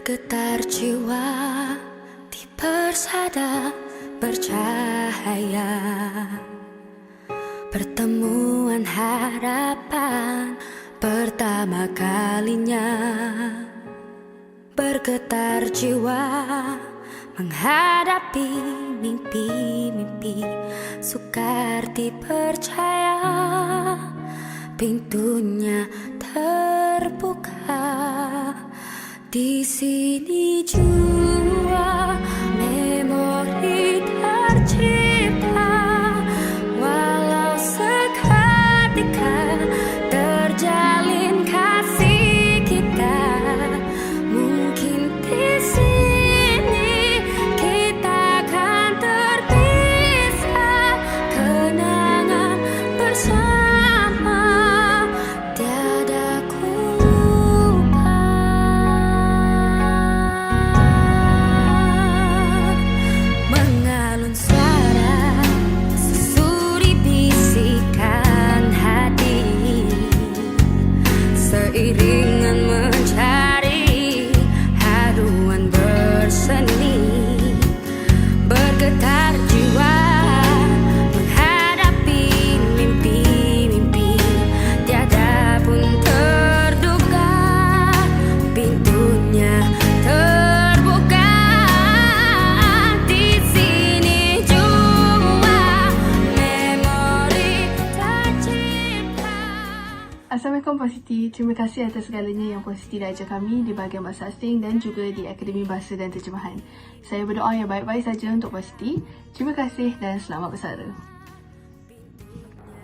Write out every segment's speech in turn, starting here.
Bergetar jiwa di persada bercahaya, pertemuan harapan pertama kalinya. Bergetar jiwa menghadapi mimpi-mimpi, sukar dipercaya pintunya terbuka. Di sini jua memori tercipta, walau seketika terjalin kasih kita. Mungkin di sini kita akan terpisah, kenangan bersama tiada ku lupa. Mengalun suara susuri bisikan hati, seiringan mencari haruan berseni. Bergetar jiwa menghadapi mimpi-mimpi, tiada pun terduga pintunya terbuka. Di sini jua memori tercipta. Assalamualaikum Puan Siti. Terima kasih atas segalanya yang Puan Siti dah ajar kami di bahagian bahasa asing dan juga di Akademi Bahasa dan Terjemahan. Saya berdoa yang baik-baik saja untuk Puan Siti. Terima kasih dan selamat bersara.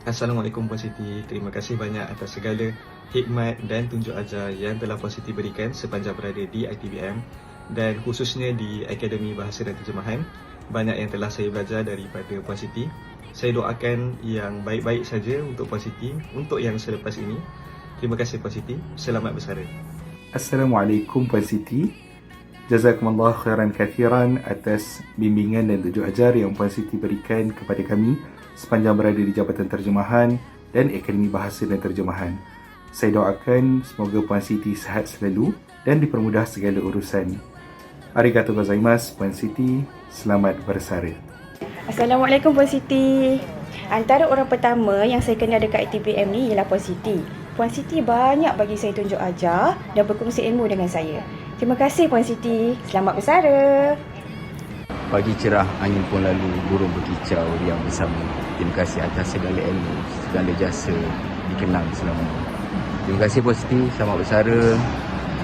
Assalamualaikum Puan Siti. Terima kasih banyak atas segala hikmat dan tunjuk ajar yang telah Puan Siti berikan sepanjang berada di ITBM dan khususnya di Akademi Bahasa dan Terjemahan. Banyak yang telah saya belajar daripada Puan Siti. Saya doakan yang baik-baik saja untuk Puan Siti untuk yang selepas ini. Terima kasih Puan Siti. Selamat bersara. Assalamualaikum Puan Siti. Jazakumullah khairan kathiran atas bimbingan dan tunjuk ajar yang Puan Siti berikan kepada kami sepanjang berada di Jabatan Terjemahan dan Akademi Bahasa dan Terjemahan. Saya doakan semoga Puan Siti sihat selalu dan dipermudah segala urusan. Arigatou gozaimasu Puan Siti. Selamat bersara. Assalamualaikum Puan Siti. Antara orang pertama yang saya kenal dekat ITBM ni ialah Puan Siti. Puan Siti banyak bagi saya tunjuk ajar dan berkongsi ilmu dengan saya. Terima kasih Puan Siti. Selamat bersara. Pagi cerah, angin pun lalu, burung berkicau, riang bersama. Terima kasih atas segala ilmu, segala jasa dikenang selama ini. Terima kasih Puan Siti. Selamat bersara.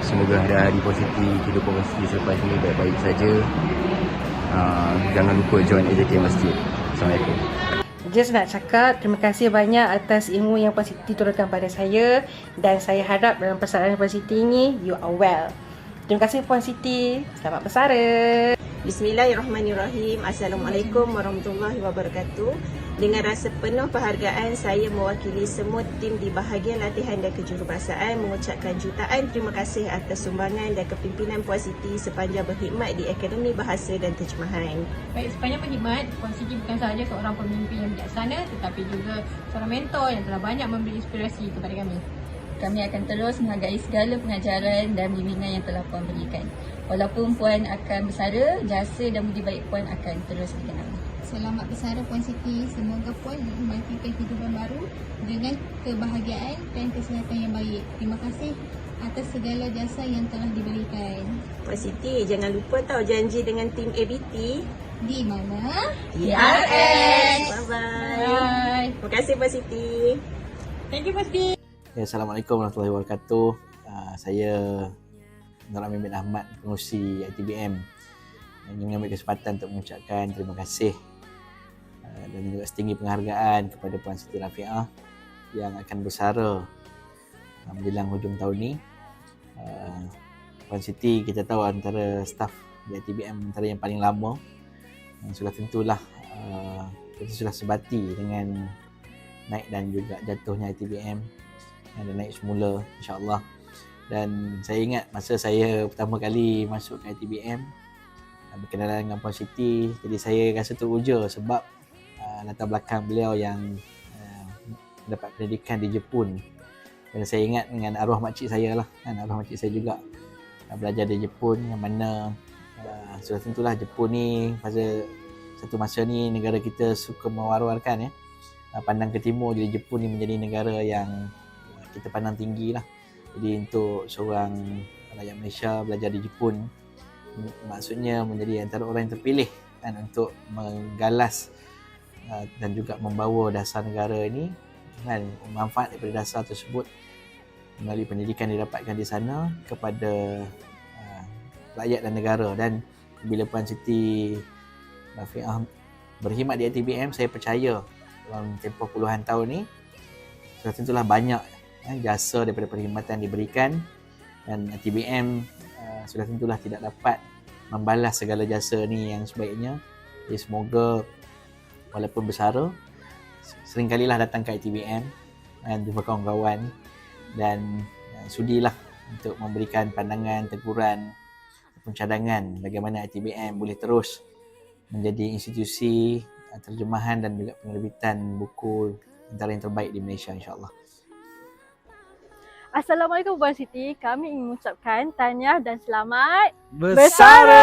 Semoga hari-hari Puan Siti, kehidupan Puan Siti selepas ini baik-baik saja. Jangan lupa join AJK Masjid. Assalamualaikum. Just nak cakap terima kasih banyak atas ilmu yang Puan Siti turunkan pada saya, dan saya harap dalam persalinan Puan Siti ini you are well. Terima kasih Puan Siti. Selamat bersara. Bismillahirrahmanirrahim. Assalamualaikum warahmatullahi wabarakatuh. Dengan rasa penuh penghargaan, saya mewakili semua tim di bahagian latihan dan kejurubahasaan mengucapkan jutaan terima kasih atas sumbangan dan kepimpinan Puan Siti sepanjang berkhidmat di Akademi Bahasa dan Terjemahan. Baik, sepanjang berkhidmat, Puan Siti bukan sahaja seorang pemimpin yang bijaksana, tetapi juga seorang mentor yang telah banyak memberi inspirasi kepada kami. Kami akan terus menghargai segala pengajaran dan bimbingan yang telah Puan berikan. Walaupun Puan akan bersara, jasa dan budi baik Puan akan terus dikenal. Selamat bersara Puan Siti. Semoga Puan menikmati kehidupan baru dengan kebahagiaan dan kesihatan yang baik. Terima kasih atas segala jasa yang telah diberikan. Puan Siti, jangan lupa tahu janji dengan tim ABT. Di mana? TRS. Bye-bye. Bye. Terima kasih Puan Siti. Thank you Puan Siti. Assalamualaikum warahmatullahi wabarakatuh. Saya Nur Amin bin Ahmad, pengurusi ITBM, ingin mengambil kesempatan untuk mengucapkan terima kasih dan juga setinggi penghargaan kepada Puan Siti Rafiah yang akan bersara menjelang hujung tahun ni. Puan Siti kita tahu antara staf di ITBM antara yang paling lama, sudah tentulah kita sudah sebati dengan naik dan juga jatuhnya ITBM dan naik semula insya-Allah. Dan saya ingat masa saya pertama kali masuk ke ITBM, berkenalan dengan Puan Siti, jadi saya rasa teruja sebab latar belakang beliau yang mendapat pendidikan di Jepun. Dan saya ingat dengan arwah makcik saya lah, kan, arwah makcik saya juga belajar di Jepun, yang mana sudah tentulah Jepun ni pada satu masa ni negara kita suka mewar-warkan ya. Pandang ke timur, jadi Jepun ni menjadi negara yang kita pandang tinggi lah. Jadi untuk seorang rakyat Malaysia belajar di Jepun, maksudnya menjadi antara orang yang terpilih kan, untuk menggalas dan juga membawa dasar negara ini kan, manfaat daripada dasar tersebut melalui pendidikan didapatkan di sana kepada rakyat dan negara. Dan bila Puan Siti Rafiqah berkhidmat di ITBM, saya percaya dalam tempoh puluhan tahun ni sudah tentulah banyak jasa daripada perkhidmatan diberikan, dan ITBM sudah tentulah tidak dapat membalas segala jasa ni yang sebaiknya. Jadi semoga walaupun bersara, seringkalilah datang ke ITBM dan jumpa kawan-kawan, dan sudilah untuk memberikan pandangan, teguran ataupun cadangan bagaimana ITBM boleh terus menjadi institusi terjemahan dan juga penerbitan buku antara yang terbaik di Malaysia, insyaAllah. Assalamualaikum Puan Siti. Kami ingin mengucapkan tahniah dan selamat bersara!